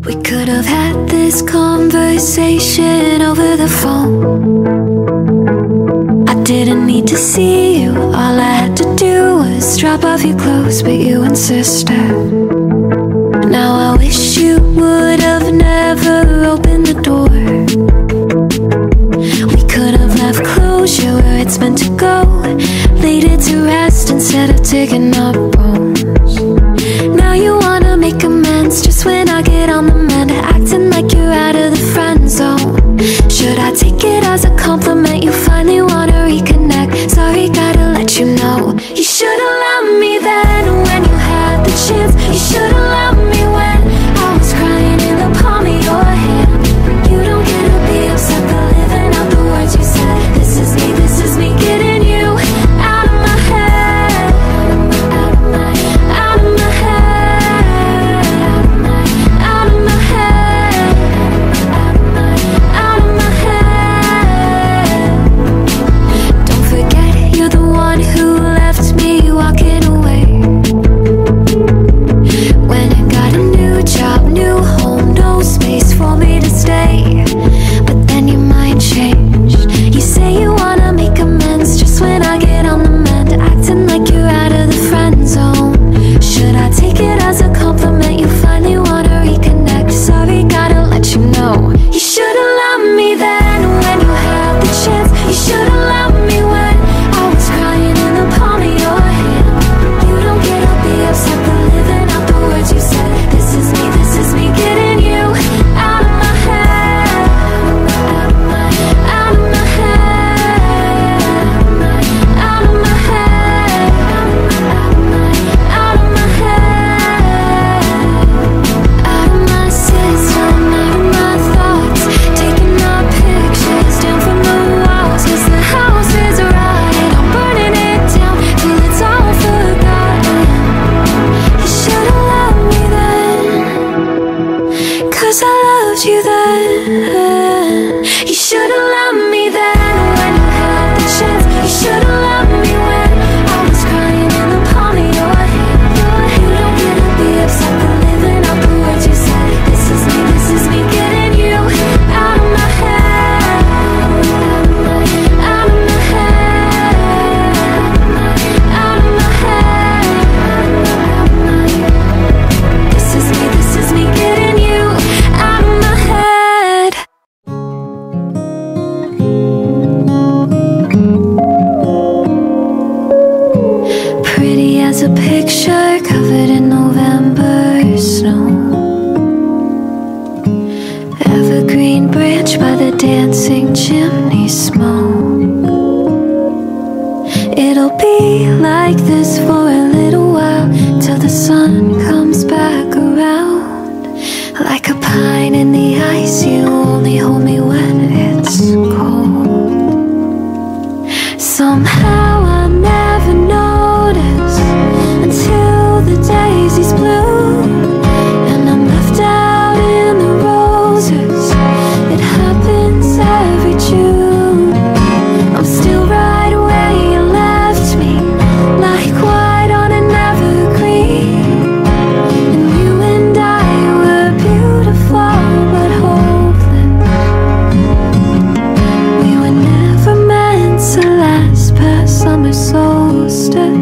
We could have had this conversation over the phone. I didn't need to see you, all I had to do was drop off your clothes, but you insisted. Now I wish you would have never opened the door. We could have left closure where it's meant to go, laid it to rest instead of digging up bones. Now you wanna make amends just when I get on the mend, acting like you're out of the friend zone. Should I take it as a compliment? You finally wanna reconnect. Sorry, gotta let you know, you should've loved me then when you had the chance. You should've loved me when I was crying in the palm of your hand. You don't get to be upset for living out the words you said. This is me getting you out of my head. Out of my head. Out of my head. Out of my head. Don't forget, you're the one who left me walking away. When I got a new job, new home, no space for me to stay. But then your mind changed. You say you wanna make amends just when I get on the mend, acting like you're out of the friend zone. Should I take it as a compliment? You finally wanna reconnect. Sorry, gotta let you know, you should've loved me then when you had the chance. You should've loved me when I was crying in the palm of your hand. You don't get to be upset for living out the words you said. This is me getting you out of my head. Out of my head. Out of my head. Out of my head. Out of my system, out of my thoughts, taking our pictures down from the walls. 'Cause the house is rotting, I'm burning it down till it's all forgotten. You should've loved me then, 'cause I loved you then. You should've loved me then when you had the chance. You should've loved me when I was crying in the palm of your hand. You don't get to be upset for living out the words you said. This is me getting you out of my head. Out of my head. Out of my head. This is me getting you out of my head. Pretty as a picture covered in November snow. Evergreen branch by the dancing chimney smoke. It'll be like this for a little while, till the sun comes back around. Like a pine in the ice, you only hold me when it's cold. Somehow I never notice until the daisies bloom, and I'm left out in the roses. It happens every June. I'm still right where you left me, like white on an evergreen. And you and I were beautiful but hopeless. We were never meant to last past summer solstice.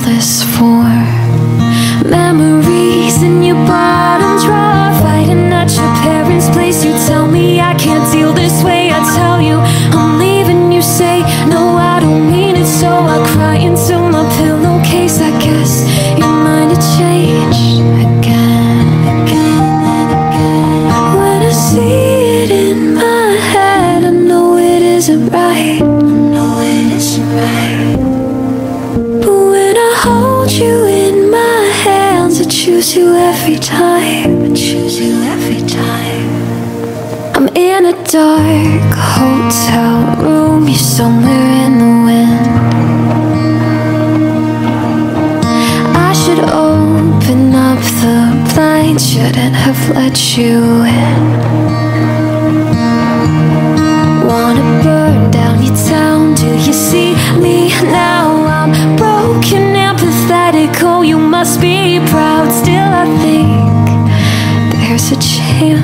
this for? Memories in your bottom drawer, fighting at your parents' place. You tell me I can't deal this way. I tell you I'm leaving. You say no, I don't mean it. So I cry into my pillowcase. I guess your mind had changed again, again and again. When I see it in my head, I know it isn't right. I know it isn't right. But when I hold you in my hands, I choose you every time. I choose you every time. I'm in a dark hotel room. You're somewhere in the wind. I should open up the blinds, shouldn't have let you in. Wanna burn down your town, do you see me now? I'm broken and pathetic, oh you must be proud. Still I think there's a chance.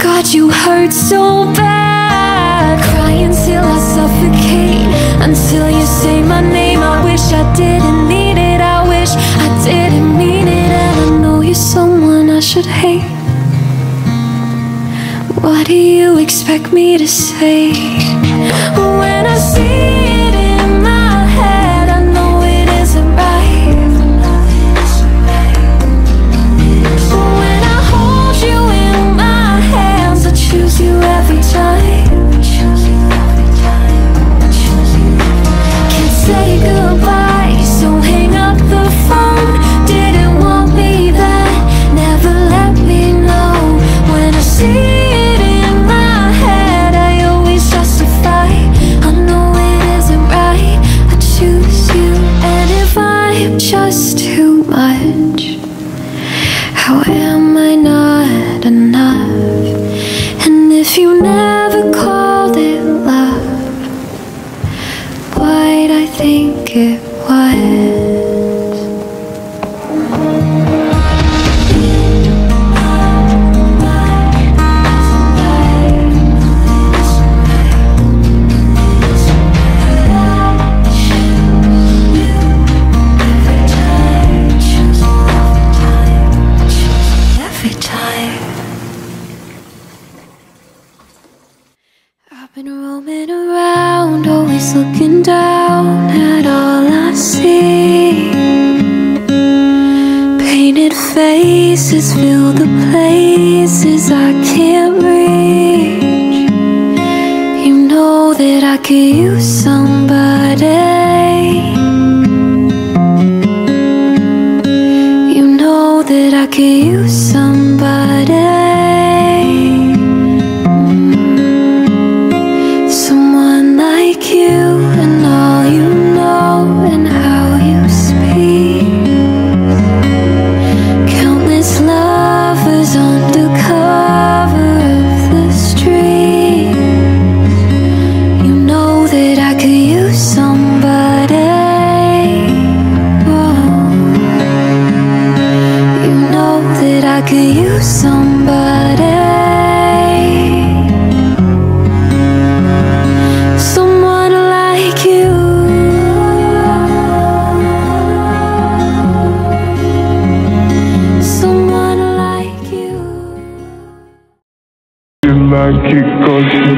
God, you hurt so bad, crying till I suffocate, until you say my name. I wish I didn't need it, I wish I didn't mean it. And I know you're someone I should hate. What do you expect me to say? When I see it in my head, I know it isn't right. When I hold you in my hands, I choose you every time. Can't say goodbye, so hang up the phone. Didn't want me then, never let me know. When I see just too much, how am I not enough? And if you never called it love, why'd I think it was? I've been roaming around, always looking down at all I see. Painted faces fill the places I can't reach. You know that I could use somebody. You know that I could use somebody. Like it 'cause